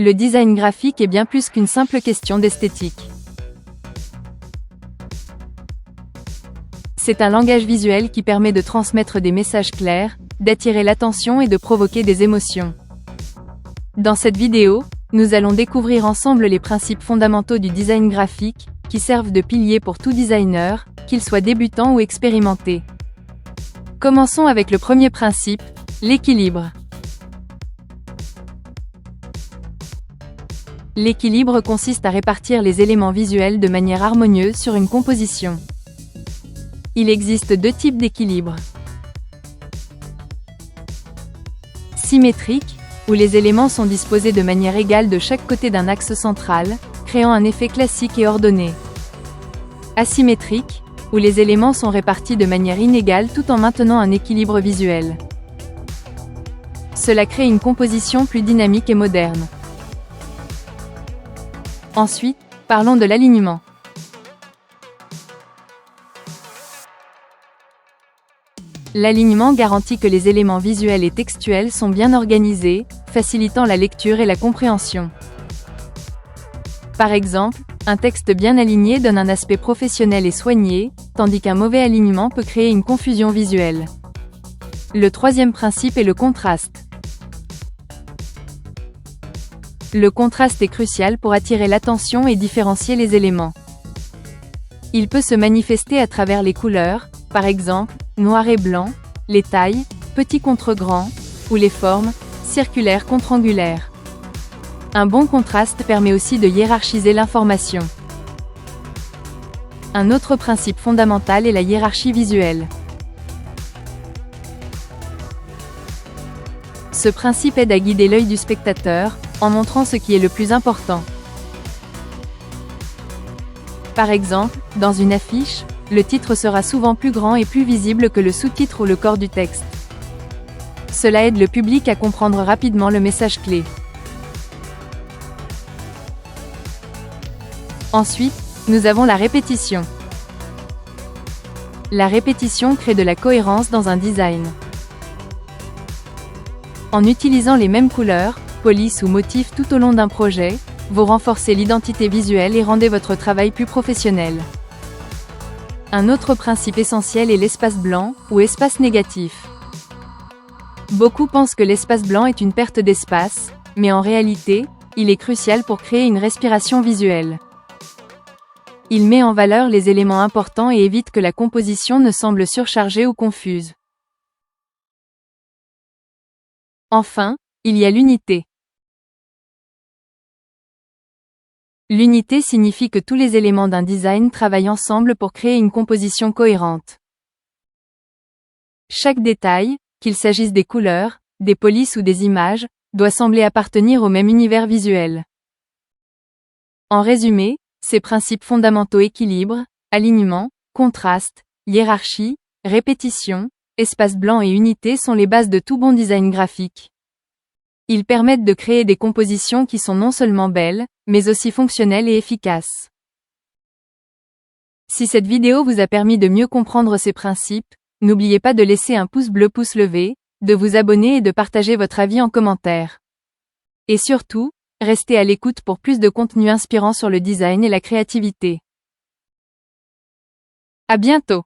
Le design graphique est bien plus qu'une simple question d'esthétique. C'est un langage visuel qui permet de transmettre des messages clairs, d'attirer l'attention et de provoquer des émotions. Dans cette vidéo, nous allons découvrir ensemble les principes fondamentaux du design graphique, qui servent de piliers pour tout designer, qu'il soit débutant ou expérimenté. Commençons avec le premier principe, l'équilibre. L'équilibre consiste à répartir les éléments visuels de manière harmonieuse sur une composition. Il existe deux types d'équilibre. Symétrique, où les éléments sont disposés de manière égale de chaque côté d'un axe central, créant un effet classique et ordonné. Asymétrique, où les éléments sont répartis de manière inégale tout en maintenant un équilibre visuel. Cela crée une composition plus dynamique et moderne. Ensuite, parlons de l'alignement. L'alignement garantit que les éléments visuels et textuels sont bien organisés, facilitant la lecture et la compréhension. Par exemple, un texte bien aligné donne un aspect professionnel et soigné, tandis qu'un mauvais alignement peut créer une confusion visuelle. Le troisième principe est le contraste. Le contraste est crucial pour attirer l'attention et différencier les éléments. Il peut se manifester à travers les couleurs, par exemple, noir et blanc, les tailles, petit contre grand, ou les formes, circulaires contre angulaires. Un bon contraste permet aussi de hiérarchiser l'information. Un autre principe fondamental est la hiérarchie visuelle. Ce principe aide à guider l'œil du spectateur, en montrant ce qui est le plus important. Par exemple, dans une affiche, le titre sera souvent plus grand et plus visible que le sous-titre ou le corps du texte. Cela aide le public à comprendre rapidement le message clé. Ensuite, nous avons la répétition. La répétition crée de la cohérence dans un design. En utilisant les mêmes couleurs, polices ou motifs tout au long d'un projet, vous renforcez l'identité visuelle et rendez votre travail plus professionnel. Un autre principe essentiel est l'espace blanc, ou espace négatif. Beaucoup pensent que l'espace blanc est une perte d'espace, mais en réalité, il est crucial pour créer une respiration visuelle. Il met en valeur les éléments importants et évite que la composition ne semble surchargée ou confuse. Enfin, il y a l'unité. L'unité signifie que tous les éléments d'un design travaillent ensemble pour créer une composition cohérente. Chaque détail, qu'il s'agisse des couleurs, des polices ou des images, doit sembler appartenir au même univers visuel. En résumé, ces principes fondamentaux équilibre, alignement, contraste, hiérarchie, répétition, espace blanc et unité sont les bases de tout bon design graphique. Ils permettent de créer des compositions qui sont non seulement belles, mais aussi fonctionnelles et efficaces. Si cette vidéo vous a permis de mieux comprendre ces principes, n'oubliez pas de laisser un pouce bleu pouce levé, de vous abonner et de partager votre avis en commentaire. Et surtout, restez à l'écoute pour plus de contenu inspirant sur le design et la créativité. À bientôt!